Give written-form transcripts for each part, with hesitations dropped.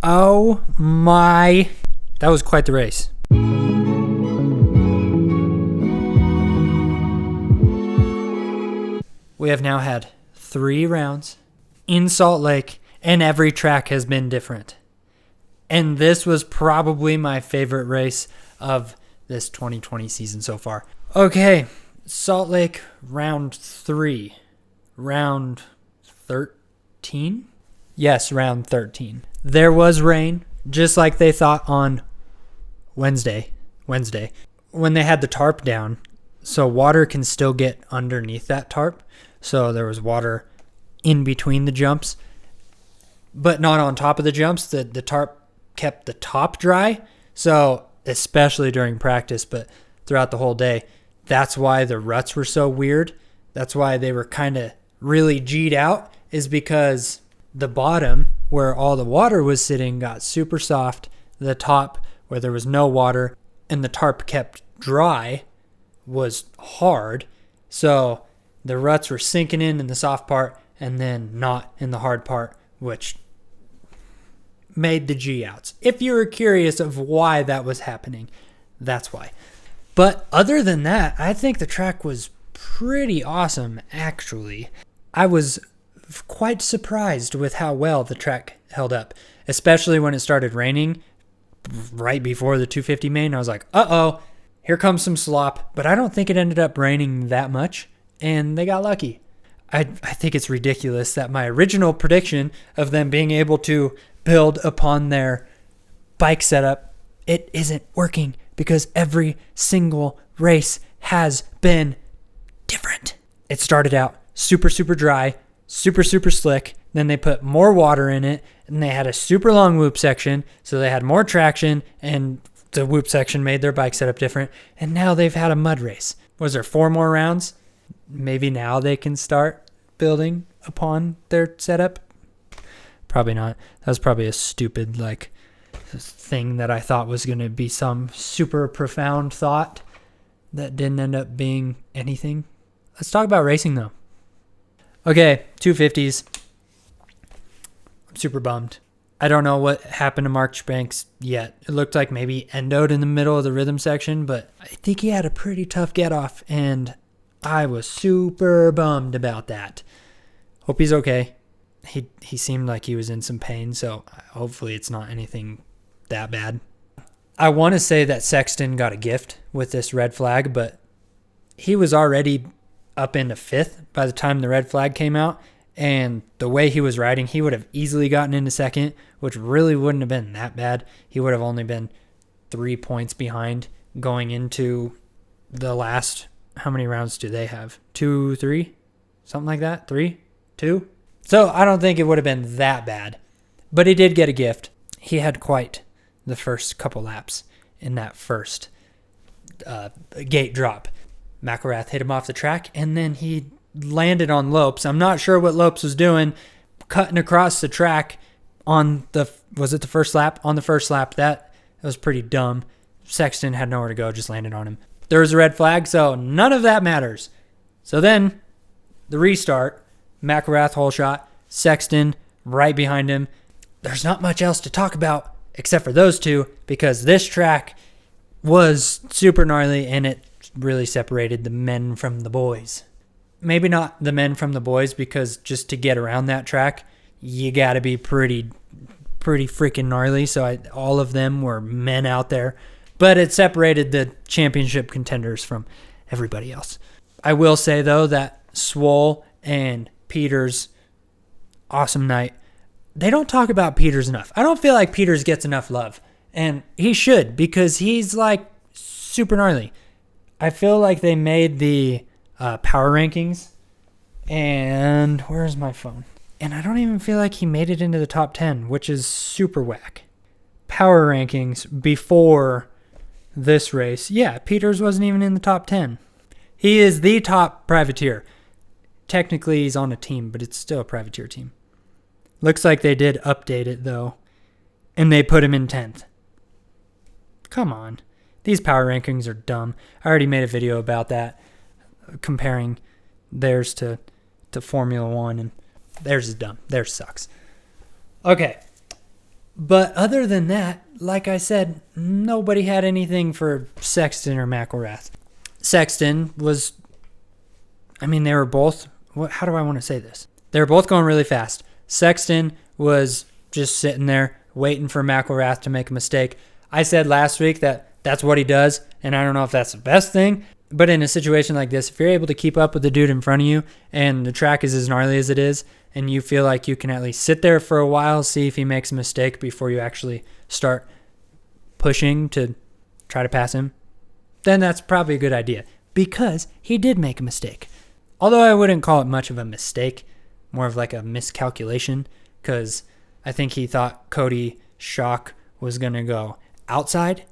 Oh my. That was quite the race. We have now had 3 rounds in Salt Lake, and every track has been different. And this was probably my favorite race of this 2020 season so far. Okay, Salt Lake, round 3. Round 13? Yes, round 13. There was rain, just like they thought on Wednesday, when they had the tarp down. So water can still get underneath that tarp. So there was water in between the jumps, but not on top of the jumps. The tarp kept the top dry. So especially during practice, but throughout the whole day, that's why the ruts were so weird. That's why they were kind of really G'd out, is because the bottom where all the water was sitting got super soft. The top where there was no water and the tarp kept dry was hard. So the ruts were sinking in the soft part and then not in the hard part, which made the G-outs. If you were curious of why that was happening, that's why. But other than that, I think the track was pretty awesome, actually. I was quite surprised with how well the track held up, especially when it started raining right before the 250 main. I was like, uh-oh, here comes some slop. But I don't think it ended up raining that much, and they got lucky. I think it's ridiculous that my original prediction of them being able to build upon their bike setup, it isn't working because every single race has been different. It started out super, super dry, super, super slick. Then they put more water in it, and they had a super long whoop section, so they had more traction, and the whoop section made their bike setup different. And now they've had a mud race. Was there 4 more rounds? Maybe now they can start building upon their setup. Probably not. That was probably a stupid thing that I thought was going to be some super profound thought that didn't end up being anything. Let's talk about racing though. Okay, 250s. I'm super bummed. I don't know what happened to Marchbanks yet. It looked like maybe endoed in the middle of the rhythm section, but I think he had a pretty tough get off, and I was super bummed about that. Hope he's okay. He seemed like he was in some pain, so hopefully it's not anything that bad. I want to say that Sexton got a gift with this red flag, but he was already up into 5th by the time the red flag came out, and the way he was riding, he would have easily gotten into 2nd, which really wouldn't have been that bad. He would have only been 3 points behind going into the last. How many rounds do they have? 2, 3? Something like that? 3? 2? So I don't think it would have been that bad. But he did get a gift. He had quite the first couple laps in that first gate drop. McElrath hit him off the track, and then he landed on Lopes. I'm not sure what Lopes was doing, cutting across the track on was it the first lap? On the first lap. That was pretty dumb. Sexton had nowhere to go, just landed on him. There was a red flag, so none of that matters. So then, the restart, McElrath whole shot, Sexton right behind him. There's not much else to talk about except for those two, because this track was super gnarly, and it really separated the men from the boys. Maybe not the men from the boys, because just to get around that track, you got to be pretty freaking gnarly. So all of them were men out there. But it separated the championship contenders from everybody else. I will say, though, that Swole and Peters, awesome night. They don't talk about Peters enough. I don't feel like Peters gets enough love. And he should, because he's super gnarly. I feel like they made the power rankings. And where's my phone? And I don't even feel like he made it into the top 10, which is super whack. Power rankings before this race. Yeah, Peters wasn't even in the top 10. He is the top privateer. Technically, he's on a team, but it's still a privateer team. Looks like they did update it, though, and they put him in 10th. Come on. These power rankings are dumb. I already made a video about that, comparing theirs to Formula One, and theirs is dumb. Theirs sucks. Okay. But other than that, like I said, nobody had anything for Sexton or McElrath. Sexton was, they were both, how do I want to say this? They were both going really fast. Sexton was just sitting there waiting for McElrath to make a mistake. I said last week that that's what he does, and I don't know if that's the best thing, but in a situation like this, if you're able to keep up with the dude in front of you and the track is as gnarly as it is, and you feel like you can at least sit there for a while, see if he makes a mistake before you actually start pushing to try to pass him, then that's probably a good idea, because he did make a mistake. Although I wouldn't call it much of a mistake, more of like a miscalculation, because I think he thought Cody Schock was going to go outside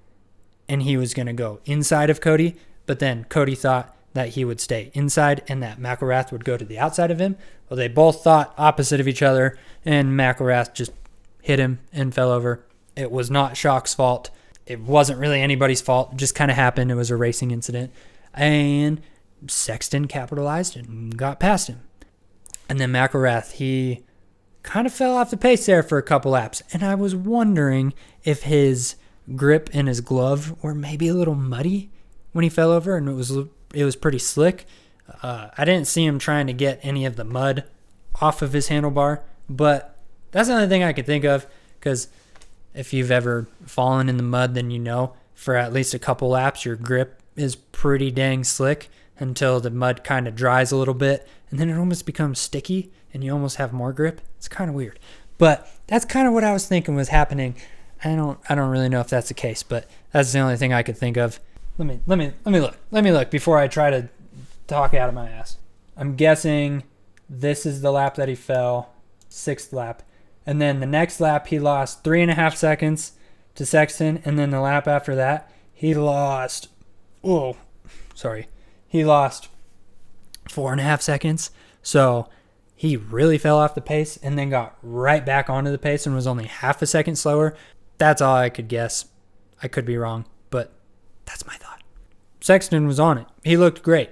and he was going to go inside of Cody, but then Cody thought that he would stay inside and that McElrath would go to the outside of him. Well, they both thought opposite of each other, and McElrath just hit him and fell over. It was not Schock's fault. It wasn't really anybody's fault. It just kind of happened. It was a racing incident. And Sexton capitalized and got past him. And then McElrath, he kind of fell off the pace there for a couple laps. And I was wondering if his grip and his glove were maybe a little muddy when he fell over, and it was pretty slick. I didn't see him trying to get any of the mud off of his handlebar, but that's another thing I could think of, because if you've ever fallen in the mud, then you know for at least a couple laps your grip is pretty dang slick until the mud kind of dries a little bit, and then it almost becomes sticky and you almost have more grip. It's kind of weird, but that's kind of what I was thinking was happening. I don't really know if that's the case, but that's the only thing I could think of. Let me look before I try to talk out of my ass. I'm guessing this is the lap that he fell, 6th lap. And then the next lap, he lost 3.5 seconds to Sexton. And then the lap after that, he lost 4.5 seconds. So he really fell off the pace and then got right back onto the pace and was only half a second slower. That's all I could guess. I could be wrong, but that's my thought. Sexton was on it. He looked great.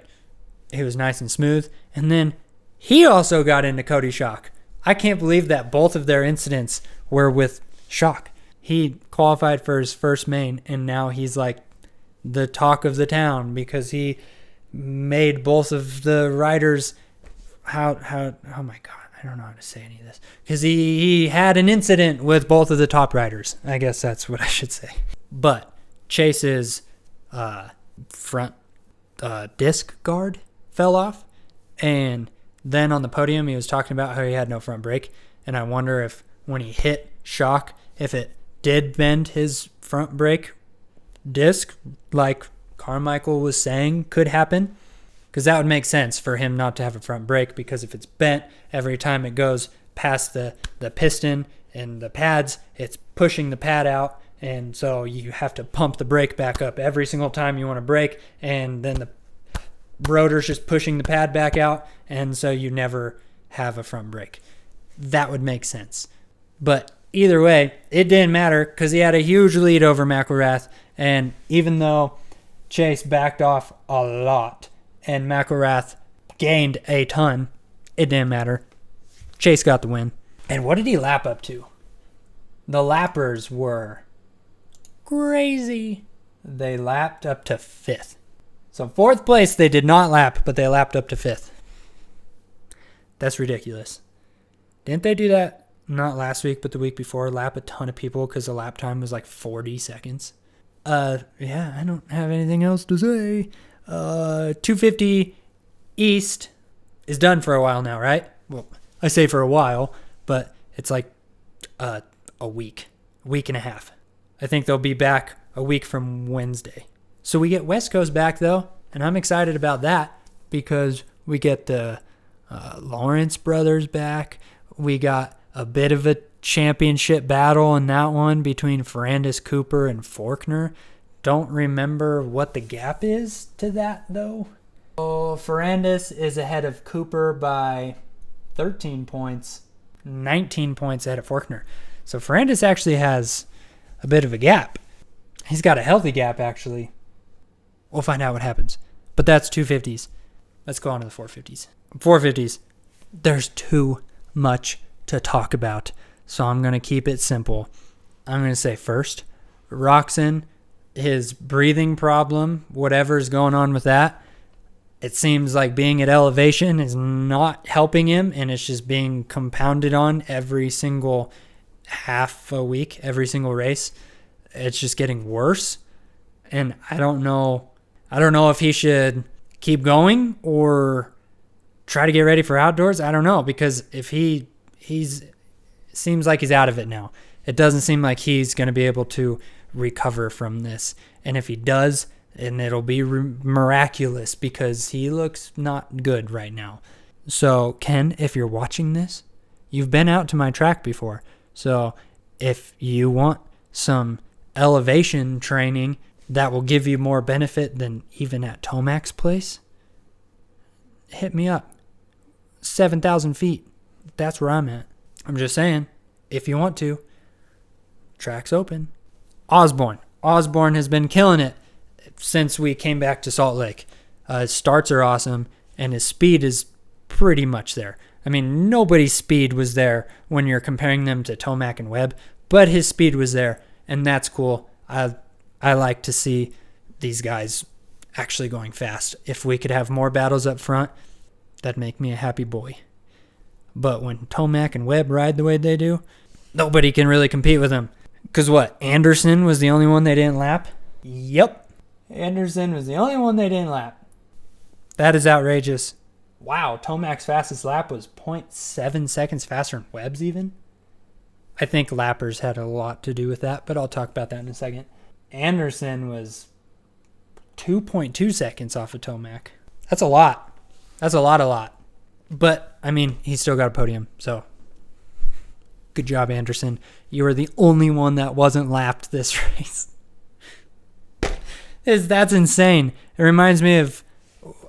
He was nice and smooth. And then he also got into Cody Schock. I can't believe that both of their incidents were with Schock. He qualified for his first main, and now he's like the talk of the town because he made both of the riders oh my God, I don't know how to say any of this. Because he had an incident with both of the top riders. I guess that's what I should say. But Chase's front disc guard fell off, and then on the podium he was talking about how he had no front brake, and I wonder if when he hit Schock, if it did bend his front brake disc like Carmichael was saying could happen, because that would make sense for him not to have a front brake, because if it's bent every time it goes past the piston and the pads, it's pushing the pad out. And so you have to pump the brake back up every single time you want to brake, and then the rotor's just pushing the pad back out, and so you never have a front brake. That would make sense. But either way, it didn't matter because he had a huge lead over McElrath, and even though Chase backed off a lot and McElrath gained a ton, it didn't matter. Chase got the win. And what did he lap up to? The lappers were crazy. They lapped up to 5th. So 4th place they did not lap, but they lapped up to 5th. That's ridiculous. Didn't they do that not last week but the week before? Lap a ton of people because the lap time was like 40 seconds. Yeah, I don't have anything else to say. 250 East is done for a while now, right? Well, I say for a while, but it's like a week and a half. I think they'll be back a week from Wednesday. So we get West Coast back, though, and I'm excited about that because we get the Lawrence brothers back. We got a bit of a championship battle in that one between Ferrandis, Cooper, and Forkner. Don't remember what the gap is to that, though. Oh, Ferrandis is ahead of Cooper by 13 points, 19 points ahead of Forkner. So Ferrandis actually has a bit of a gap. He's got a healthy gap, actually. We'll find out what happens. But that's 250s. Let's go on to the 450s. 450s. There's too much to talk about, so I'm going to keep it simple. I'm going to say first. Roczen, his breathing problem, whatever's going on with that, it seems like being at elevation is not helping him, and it's just being compounded on every single half a week, every single race. It's just getting worse, and I don't know if he should keep going or try to get ready for outdoors. I don't know, because if he's seems like he's out of it now. It doesn't seem like he's going to be able to recover from this, and if he does, and it'll be miraculous, because he looks not good right now. So, Ken, if you're watching this, you've been out to my track before. So, if you want some elevation training that will give you more benefit than even at Tomac's place, hit me up. 7,000 feet. That's where I'm at. I'm just saying, if you want to, track's open. Osborne has been killing it since we came back to Salt Lake. His starts are awesome, and his speed is pretty much there. I mean, nobody's speed was there when you're comparing them to Tomac and Webb, but his speed was there, and that's cool. I like to see these guys actually going fast. If we could have more battles up front, that'd make me a happy boy. But when Tomac and Webb ride the way they do, nobody can really compete with them. Because what, Anderson was the only one they didn't lap? Yep. Anderson was the only one they didn't lap. That is outrageous. Wow, Tomac's fastest lap was 0.7 seconds faster than Webb's even. I think lappers had a lot to do with that, but I'll talk about that in a second. Anderson was 2.2 seconds off of Tomac. That's a lot. That's a lot. But, I mean, he still got a podium, so good job, Anderson. You were the only one that wasn't lapped this race. That's insane. It reminds me of,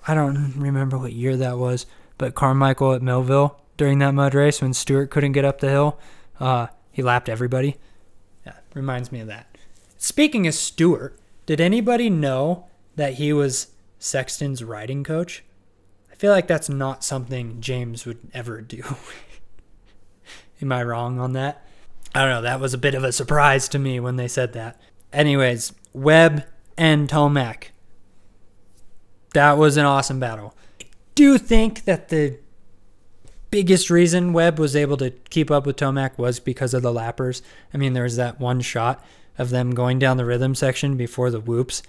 I don't remember what year that was, but Carmichael at Millville during that mud race when Stewart couldn't get up the hill. He lapped everybody. Yeah, reminds me of that. Speaking of Stewart, did anybody know that he was Sexton's riding coach? I feel like that's not something James would ever do. Am I wrong on that? I don't know. That was a bit of a surprise to me when they said that. Anyways, Webb and Tomac. That was an awesome battle. I do think that the biggest reason Webb was able to keep up with Tomac was because of the lappers. I mean, there was that one shot of them going down the rhythm section before the whoops.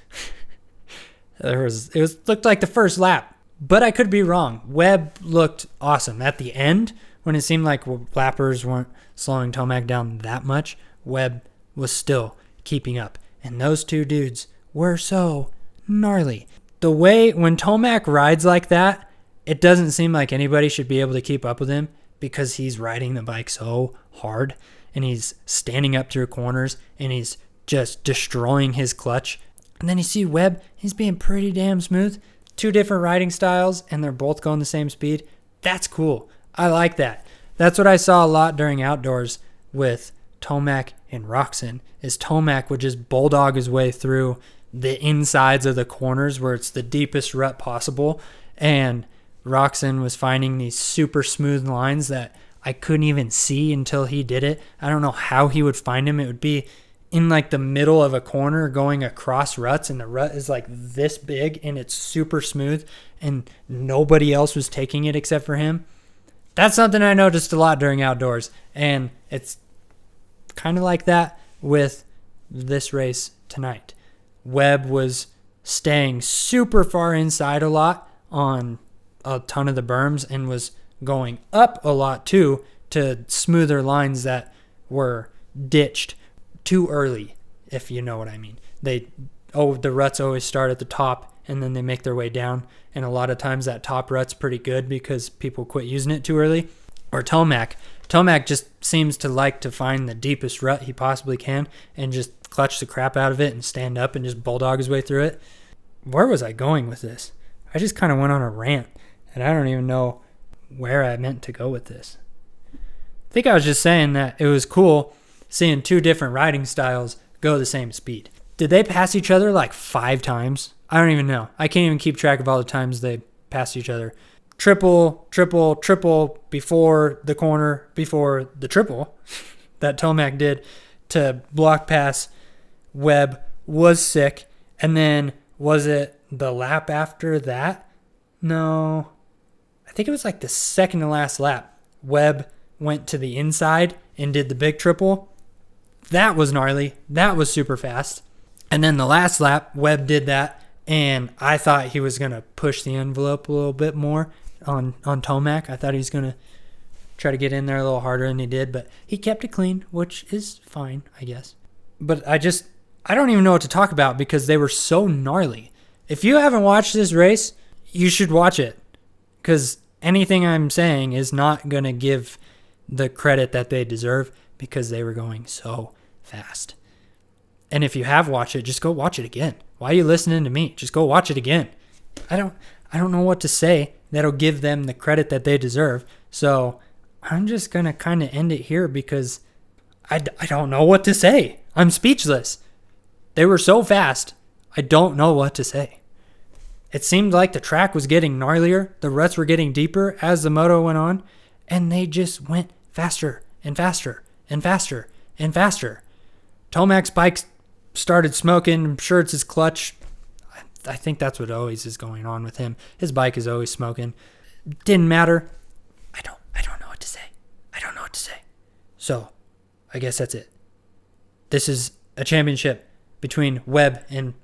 Looked like the first lap, but I could be wrong. Webb looked awesome. At the end, when it seemed like lappers weren't slowing Tomac down that much, Webb was still keeping up. And those two dudes were so gnarly. The way when Tomac rides like that, it doesn't seem like anybody should be able to keep up with him because he's riding the bike so hard and he's standing up through corners and he's just destroying his clutch. And then you see Webb, he's being pretty damn smooth. Two different riding styles and they're both going the same speed. That's cool. I like that. That's what I saw a lot during outdoors with Tomac and Roczen, is Tomac would just bulldog his way through the insides of the corners where it's the deepest rut possible, and Roczen was finding these super smooth lines that I couldn't even see until he did it. I don't know how he would find them. It would be in like the middle of a corner going across ruts, and the rut is like this big and it's super smooth and nobody else was taking it except for him. That's something I noticed a lot during outdoors, and it's kind of like that with this race tonight. Webb was staying super far inside a lot on a ton of the berms and was going up a lot too to smoother lines that were ditched too early, if you know what I mean. The ruts always start at the top and then they make their way down, and a lot of times that top rut's pretty good because people quit using it too early. Or Tomac just seems to like to find the deepest rut he possibly can and just clutch the crap out of it and stand up and just bulldog his way through it. Where was I going with this? I just kind of went on a rant, and I don't even know where I meant to go with this. I think I was just saying that it was cool seeing two different riding styles go the same speed. Did they pass each other like 5 times? I don't even know. I can't even keep track of all the times they passed each other. Triple before the corner, before the triple that Tomac did. to block pass Webb was sick. And then was it the lap after that? No. I think it was like the second to last lap. Webb went to the inside and did the big triple. That was gnarly. That was super fast. And then the last lap, Webb did that. And I thought he was going to push the envelope a little bit more on Tomac. I thought he was going to try to get in there a little harder than he did. But he kept it clean, which is fine, I guess. But I don't even know what to talk about because they were so gnarly. If you haven't watched this race, you should watch it. Because anything I'm saying is not going to give the credit that they deserve because they were going so fast. And if you have watched it, just go watch it again. Why are you listening to me? Just go watch it again. I don't know what to say that'll give them the credit that they deserve. So I'm just going to kind of end it here because I don't know what to say. I'm speechless. They were so fast. I don't know what to say. It seemed like the track was getting gnarlier. The ruts were getting deeper as the moto went on. And they just went faster and faster and faster and faster. Tomac's bike started smoking. I'm sure it's his clutch. I think that's what always is going on with him. His bike is always smoking. Didn't matter. I don't know what to say. I don't know what to say. So, I guess that's it. This is a championship between Webb and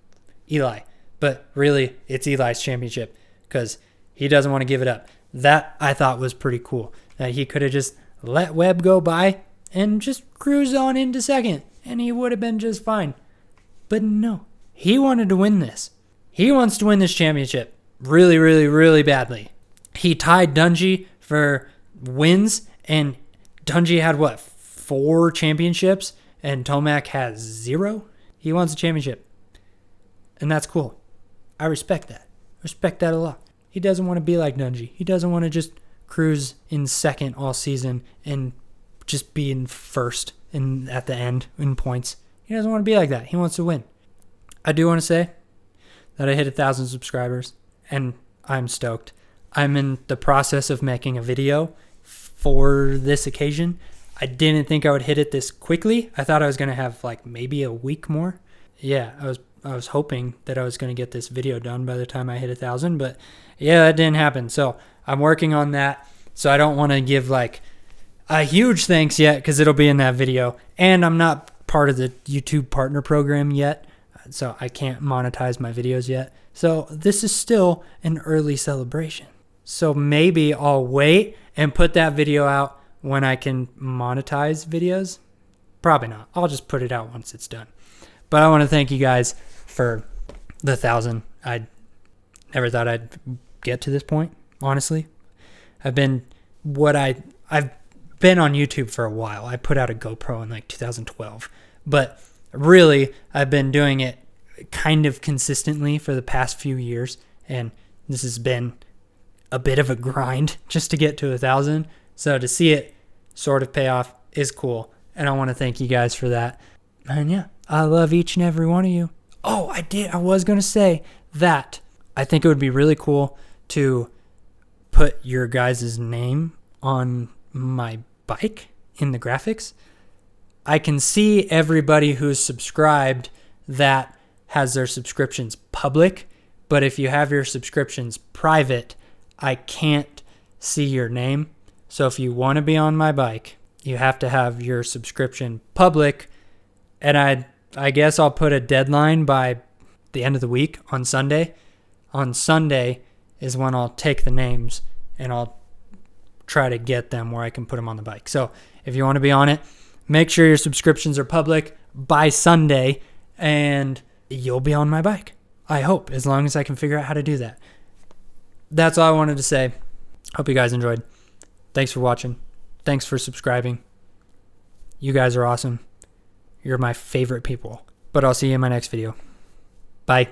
Eli. But really, it's Eli's championship because he doesn't want to give it up. That I thought was pretty cool. That he could have just let Webb go by and just cruise on into second. And he would have been just fine. But no, he wanted to win this. He wants to win this championship really, really, really badly. He tied Dungey for wins, and Dungey had, 4 championships, and Tomac has 0? He wants a championship. And that's cool. I respect that. Respect that a lot. He doesn't want to be like Dungey. He doesn't want to just cruise in second all season and just be in first and at the end in points. He doesn't want to be like that. He wants to win. I do want to say that I hit 1,000 subscribers, and I'm stoked. I'm in the process of making a video for this occasion. I didn't think I would hit it this quickly. I thought I was going to have maybe a week more. Yeah, I was hoping that I was going to get this video done by the time I hit 1,000, but yeah, that didn't happen. So I'm working on that. So I don't want to give a huge thanks yet because it'll be in that video. And I'm not part of the YouTube partner program yet, so I can't monetize my videos yet. So this is still an early celebration. So maybe I'll wait and put that video out when I can monetize videos. Probably not. I'll just put it out once it's done. But I want to thank you guys for the 1,000. I never thought I'd get to this point, honestly. I've been on YouTube for a while. I put out a GoPro in 2012. But really, I've been doing it kind of consistently for the past few years. And this has been a bit of a grind just to get to 1,000. So to see it sort of pay off is cool. And I want to thank you guys for that. And yeah, I love each and every one of you. Oh, I was going to say that I think it would be really cool to put your guys' name on my bike in the graphics. I can see everybody who's subscribed that has their subscriptions public, but if you have your subscriptions private, I can't see your name. So if you want to be on my bike, you have to have your subscription public, and I guess I'll put a deadline by the end of the week on Sunday. On Sunday is when I'll take the names and I'll try to get them where I can put them on the bike. So if you want to be on it, make sure your subscriptions are public by Sunday and you'll be on my bike. I hope, as long as I can figure out how to do that. That's all I wanted to say. Hope you guys enjoyed. Thanks for watching. Thanks for subscribing. You guys are awesome. You're my favorite people. But I'll see you in my next video. Bye.